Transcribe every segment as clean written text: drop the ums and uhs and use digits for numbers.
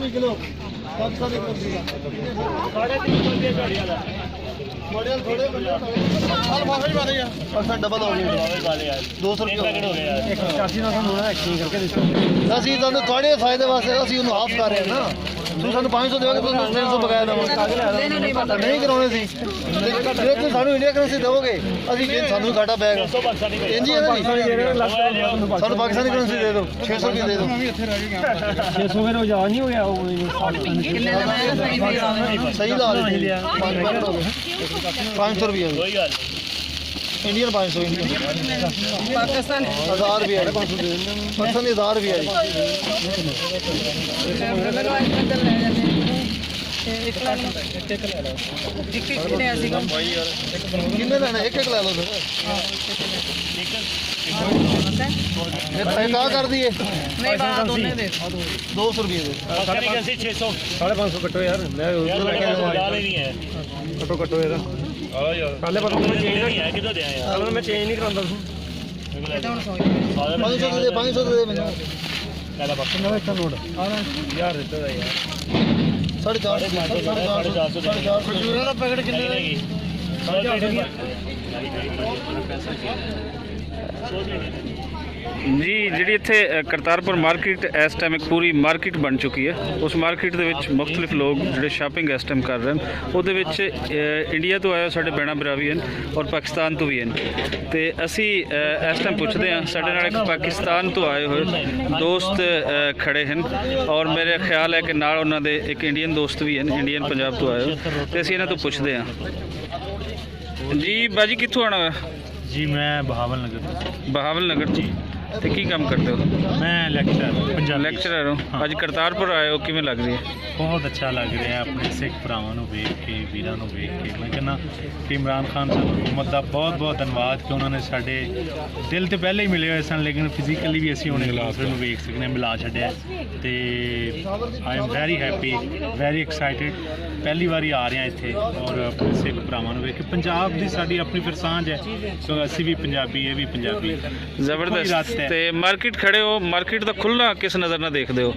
Kilo double हो गया 200 रुपये ਅਸੀਂ ਤੁਹਾਨੂੰ ਤੁਹਾਡੇ ਫਾਇਦੇ ਵਾਸਤੇ ਅਸੀਂ ਉਹਨੂੰ ਹਾਫ ਕਰ ਰਹੇ ਹਾਂ ਨਾ ਤੁਸੀਂ ਸਾਨੂੰ 500 ਦੇਵੋਗੇ ਤੁਸੀਂ 300 ਬਕਾਇਆ ਦੇਵਾਂਗੇ ਨਹੀਂ ਕਰਾਉਣੇ ਸੀ ਜੇ ਤੁਸੀਂ ਸਾਨੂੰ ਇੰਡੀਆ ਕਰੰਸੀ ਦੇਵੋਗੇ ਅਸੀਂ ਫਿਰ ਸਾਨੂੰ ਘਾਟਾ ਪੈਗਾ ਇੰਜੀ ਹੈ ਨਾ ਜੀ ਸਾਨੂੰ ਪਾਕਿਸਤਾਨੀ ਕਰੰਸੀ ਦੇ ਦਿਓ 600 ਰੁਪਏ ਦੇ ਦਿਓ 600 ਫਿਰ ਜਾ ਨਹੀਂ ਹੋ ਗਿਆ ਸਹੀ ਲਾ ਲਿਆ 500 रुपये इंडियन 500 पाकिस्तान 1000 रुपये पाकिस्तानी 1000 रुपये किन्ने लेना एक ले लो क्या कर दिए 200 रुपये दे 550 कट्टो यार कट्टो कट्टो यार पहले पता मैं चेंज नहीं है किधर दे यार मैं चेंज नहीं करांदा 500 दे मैंने पहला बस नवा इतना नोट यार इतना यार 450 खजूरा का पैकेट कितने जी जी इत्थे करतारपुर मार्केट इस टाइम एक पूरी मार्केट बन चुकी है। उस मार्केट दे विच मुख्तलिफ लोग जिहड़े शॉपिंग इस टाइम कर रहे हैं उहदे विच इंडिया तो आए साडे भैणां भरा भी हैं और पाकिस्तान तो भी हैं ते असी इस टाइम पुछदे हां साडे नाल एक पाकिस्तान तो आए हुए दोस्त खड़े हैं और मेरे ख्याल है कि नाल उन्हां दे एक इंडियन दोस्त भी हैं इंडियन पंजाब तो आए हो ते असी इन्हां तो पुछदे हां जी बाजी कित्थों आना है जी मैं बहावल नगर जी तो की काम करते हो मैं ਲੈਕਚਰਰ ਹੋ ਅੱਜ ਕਰਤਾਰਪੁਰ ਆਏ ਹੋ ਕਿਵੇਂ ਲੱਗ ਰਹੀ ਹੈ बहुत अच्छा लग रहा है अपने सिख भरावां नूं वेख के वीरां नूं वेख के मैं कहना कि इमरान खान साहब हुकूमत का बहुत बहुत धन्यवाद कि उन्होंने साडे दिल तो पहले ही मिले हुए सन लेकिन फिजिकली भी असीं हुण एक दूसरे नूं वेख सकने मिला छड्डिया ते I am very happy very excited पहली बारी आ रहे हैं इत्थे और अपने सिख भरावां नूं वेख के पंजाब दी साडी अपनी फिर सांझ है तो असीं भी पंजाबी ये भी पंजाबी ਜ਼ਬਰਦਸਤ ਤੇ ਮਾਰਕੀਟ ਖੜੇ ਹੋ ਮਾਰਕੀਟ ਦਾ ਖੁੱਲ੍ਹਣਾ ਕਿਸ ਨਜ਼ਰ ਨਾਲ ਦੇਖਦੇ ਹੋ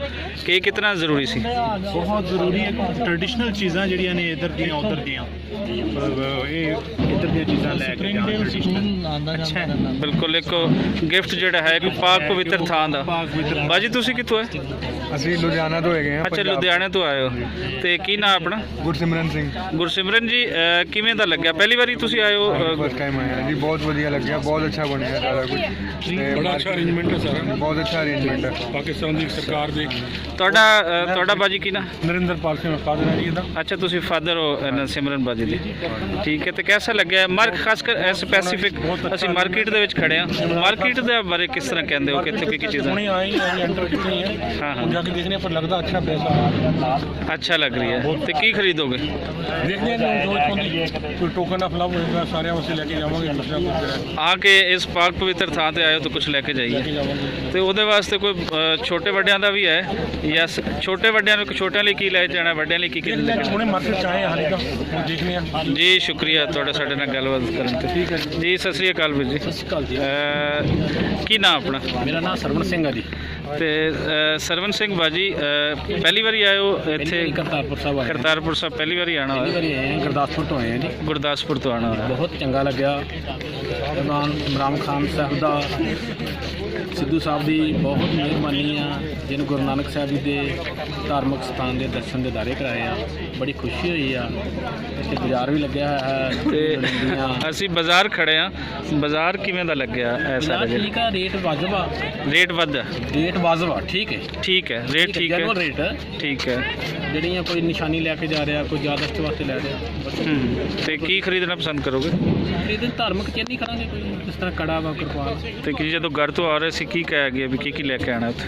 ਕਿ ਕਿੰਨਾ ਜ਼ਰੂਰੀ ਸੀ बहुत जरूरी है ट्रेडिशनल चीज़ां जिहड़ियां ने इधर दियां उधर दियां इधर दियां चीज़ां लैके अच्छा है ਬਿਲਕੁਲ ਇੱਕ ਗਿਫਟ ਜਿਹੜਾ ਹੈ ਇੱਕ ਪਾਕ ਪਵਿੱਤਰ ਥਾਂ ਦਾ ਬਾਜੀ ਤੁਸੀਂ ਕਿੱਥੋਂ ਹੈ ਅਸੀਂ ਲੁਧਿਆਣਾ ਤੋਂ ਹੈਗੇ ਹਾਂ ਅੱਛਾ ਲੁਧਿਆਣੇ ਤੋਂ ਆਏ ਹੋ ਤੇ ਕੀ ਨਾਮ ਆਪਣਾ ਗੁਰਸਿਮਰਨ ਸਿੰਘ ਗੁਰਸਿਮਰਨ ਜੀ ਕਿਵੇਂ ਦਾ ਲੱਗਿਆ ਪਹਿਲੀ ਵਾਰੀ ਤੁਸੀਂ ਆਏ ਹੋ ਫਸਟ ਟਾਈਮ ਆਇਆ ਜੀ ਬਹੁਤ ਵਧੀਆ ਲੱਗਿਆ ਬਹੁਤ ਅੱਛਾ ਬਣਿਆ ਸਾਰਾ ਕੁਝ ਬੜਾ ਅੱਛਾ ਅਰੇਂਜਮੈਂਟ ਹੈ ਸਾਰਾ ਬਹੁਤ ਅੱਛਾ ਅਰੇਂਜਮੈਂਟ ਹੈ ਪਾਕਿਸਤਾਨ ਦੀ ਸਰਕਾਰ ਦੇ ਤੁਹਾਡਾ ਬਾਜੀ ਕੀ ਨਾਮ ਨਰਿੰਦਰਪਾਲ ਸਿੰਘ ਫਾਦਰ ਹੈ ਜੀ ਇਹਦਾ अच्छा तुसी फादर हो सिमरन बाजी दी ठीक है तो कैसा लग्या मार्क खासकर स्पैसीफिक असी मार्केट दे विच खड़े हां मार्केट दे बारे किस तरह कहंदे हो कित्थे की चीज़ां हुणे आई एंटर कितनी है हां जाके देखने पर लगता अच्छा पैसा अच्छा लग रही है तो की खरीदोगे देखने जो कोई टोकन ऑफ लव होगा सारे वास्ते लेके जावांगे आके इस पाक पवित्र थां ते आए हो तो कुछ लेके जाइए तो ਉਹਦੇ ਵਾਸਤੇ ਕੋਈ ਛੋਟੇ ਵੱਡਿਆਂ ਦਾ ਵੀ ਹੈ ਜਾਂ ਛੋਟੇ ਵੱਡਿਆਂ ਨੂੰ ਛੋਟਿਆਂ ਲਈ ਕੀ ਲੈ ਜਾਣਾ ਵੱਡਿਆਂ ਲਈ ਕੀ ਕੀ ਲੈ ਕੇ ਹੁਣੇ ਮਾਰਕੀਟ ਚ ਆਏ ਹਾਲੇ ਤਾਂ ਦੇਖਨੇ ਆ ਜੀ ਸ਼ੁਕਰੀਆ ਤੁਹਾਡਾ ਸਾਡੇ ਨਾਲ ਗੱਲਬਾਤ ਕਰਨ ਤੇ ਠੀਕ ਹੈ ਜੀ ਸਤਿ ਸ੍ਰੀ ਅਕਾਲ ਵੀਰ ਜੀ ਸਤਿ ਸ਼੍ਰੀ ਅਕਾਲ ਜੀ ਕੀ ਨਾਮ ਆਪਣਾ ਮੇਰਾ ਨਾਮ ਸਰਵਣ ਸਿੰਘ ਆ ਜੀ ਤੇ ਸਰਵਣ ਸਿੰਘ ਬਾਜੀ ਪਹਿਲੀ ਵਾਰੀ ਆਏ ਹੋ ਇੱਥੇ ਕਰਤਾਰਪੁਰ ਸਾਹਿਬ ਆਏ ਕਰਤਾਰਪੁਰ ਸਾਹਿਬ ਪਹਿਲੀ ਵਾਰੀ ਆਣਾ ਪਹਿਲੀ ਹੋਇਆ ਵਾਰੀ ਆਏ ਗੁਰਦਾਸਪੁਰ ਤੋਂ ਆਏ ਆ ਜੀ ਗੁਰਦਾਸਪੁਰ ਤੋਂ ਆਣਾ ਹੋਇਆ ਬਹੁਤ ਚੰਗਾ ਲੱਗਿਆ ਇਮਰਾਨ ਖਾਨ ਸਾਹਿਬ ਦਾ ਸਿੱਧੂ ਸਾਹਿਬ ਦੀ ਬਹੁਤ ਮਿਹਰਬਾਨੀ ਆ ਜਿਹਨੂੰ ਗੁਰੂ ਨਾਨਕ ਸਾਹਿਬ ਜੀ ਦੇ ਧਾਰਮਿਕ ਸਥਾਨ ਦੇ ਦਰਸ਼ਨ ਦਿਦਾਰੇ ਕਰਾਏ ਆ ਬੜੀ ਖੁਸ਼ੀ ਹੋਈ ਆ ਇੱਥੇ ਬਾਜ਼ਾਰ ਵੀ ਲੱਗਿਆ ਹੋਇਆ ਹੈ ਤੇ ਅਸੀਂ ਬਾਜ਼ਾਰ ਖੜੇ ਆ ਬਾਜ਼ਾਰ ਕਿਵੇਂ ਦਾ ਲੱਗਿਆ ਐਸਾ ਠੀਕ ਆ ਰੇਟ ਵਾਜਬ ਆ ਰੇਟ ਵੱਧ ਰੇਟ ਵਾਜਬ ਆ ਠੀਕ ਹੈ ਰੇਟ ਠੀਕ ਹੈ ਰੇਟ ਠੀਕ ਹੈ ਜਿਹੜੀਆਂ ਕੋਈ ਨਿਸ਼ਾਨੀ ਲੈ ਕੇ ਜਾ ਰਿਹਾ ਕੋਈ ਯਾਦਦਾਸ਼ਤ ਵਾਸਤੇ ਲੈ ਰਿਹਾ ਤੇ ਕੀ ਖਰੀਦਣਾ ਪਸੰਦ ਕਰੋਗੇ ਇਹਦੇ ਧਾਰਮਿਕ ਚੀਜ਼ ਨਹੀਂ ਕਰਾਂਗੇ ਕੋਈ ਜਿਸ ਤਰ੍ਹਾਂ ਕੜਾ ਵਾ ਕਿਰਪਾਨ ਤੇ ਕਿ ਜਦੋਂ ਘਰ ਤੋਂ ਆ ਰਹੇ ਸੀ ਕੀ ਕਹਿ ਗਿਆ ਵੀ ਕੀ ਲੈ ਕੇ ਆਣਾ ਉੱਥੇ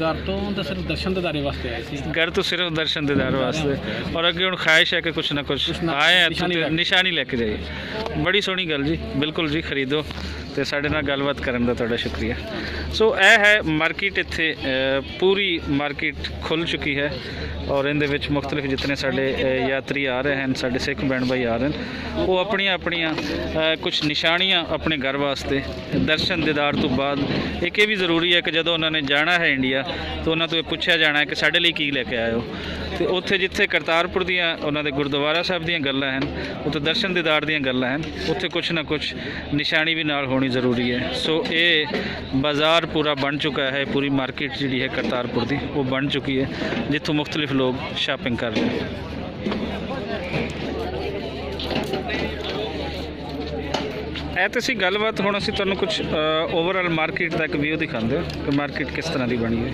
ਘਰ ਤੋਂ ਤਾਂ ਸਿਰਫ ਦਰਸ਼ਨ ਦਿਦਾਰੇ ਵਾਸਤੇ ਆਏ ਸੀ घर तो सिर्फ दर्शन दीदार वास्ते और अगे हम ख्वाहिश है कि कुछ ना कुछ आए हैं तो निशानी लेके जाइए बड़ी सोहनी गल जी बिल्कुल जी खरीदो ਤੇ ਸਾਡੇ ਨਾਲ ਗੱਲਬਾਤ ਕਰਨ ਦਾ ਤੁਹਾਡਾ ਸ਼ੁਕਰੀਆ। ਸੋ ਇਹ ਹੈ ਮਾਰਕੀਟ, ਇੱਥੇ ਪੂਰੀ ਮਾਰਕੀਟ ਖੁੱਲ ਚੁੱਕੀ ਹੈ ਔਰ ਇਹਦੇ ਵਿੱਚ ਮੁxtਲਿਫ ਜਿਤਨੇ ਸਾਡੇ ਯਾਤਰੀ ਆ ਰਹੇ ਹਨ, ਸਾਡੇ ਸਿੱਖ ਭੈਣ ਭਾਈ ਆ ਰਹੇ ਹਨ, ਉਹ ਆਪਣੀਆਂ ਆਪਣੀਆਂ ਕੁਝ ਨਿਸ਼ਾਨੀਆਂ ਆਪਣੇ ਘਰ ਵਾਸਤੇ ਦਰਸ਼ਨ ਦੀਦਾਰ ਤੋਂ ਬਾਅਦ। ਇੱਕ ਇਹ ਵੀ ਜ਼ਰੂਰੀ ਹੈ ਕਿ ਜਦੋਂ ਉਹਨਾਂ ਨੇ ਜਾਣਾ ਹੈ ਇੰਡੀਆ ਤਾਂ ਉਹਨਾਂ ਤੋਂ ਇਹ ਪੁੱਛਿਆ ਜਾਣਾ ਹੈ ਕਿ ਸਾਡੇ ਲਈ ਕੀ ਲੈ ਕੇ ਆਏ ਹੋ। ਤੇ ਉੱਥੇ ਜਿੱਥੇ ਕਰਤਾਰਪੁਰ ਦੀਆਂ ਉਹਨਾਂ ਦੇ ਗੁਰਦੁਆਰਾ ਸਾਹਿਬ ਦੀਆਂ ਗੱਲਾਂ ਹਨ, ਉੱਥੇ ਦਰਸ਼ਨ ਦੀਦਾਰ ਦੀਆਂ ਗੱਲਾਂ ਹਨ, ਉੱਥੇ ਕੁਛ ਨਾ ਕੁਛ ਨਿਸ਼ਾਨੀ ਵੀ ਨਾਲ ਹੋਣੀ ਜ਼ਰੂਰੀ ਹੈ। ਸੋ ਇਹ ਬਾਜ਼ਾਰ ਪੂਰਾ ਬਣ ਚੁੱਕਾ ਹੈ, ਪੂਰੀ ਮਾਰਕੀਟ ਜਿਹੜੀ ਹੈ ਕਰਤਾਰਪੁਰ ਦੀ ਉਹ ਬਣ ਚੁੱਕੀ ਹੈ, ਜਿੱਥੋਂ ਮੁxtਲਿਫ ਲੋਕ ਸ਼ਾਪਿੰਗ ਕਰ ਰਹੇ ਹਨ। ਇਹ ਤਾਂ ਸੀ ਗੱਲਬਾਤ। ਹੁਣ ਅਸੀਂ ਤੁਹਾਨੂੰ ਕੁਝ ਓਵਰਆਲ ਮਾਰਕੀਟ ਦਾ ਇੱਕ ਵਿਊ ਦਿਖਾਉਂਦੇ ਹਾਂ ਕਿ ਮਾਰਕੀਟ ਕਿਸ ਤਰ੍ਹਾਂ ਦੀ ਬਣੀ ਹੈ।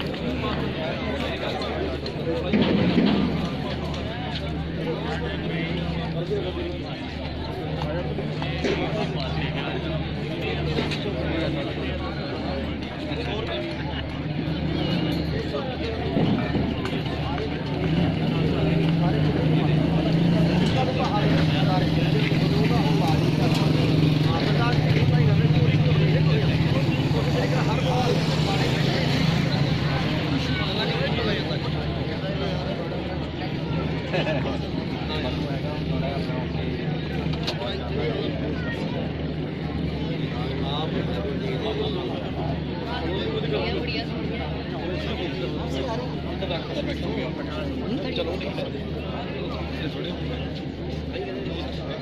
चलो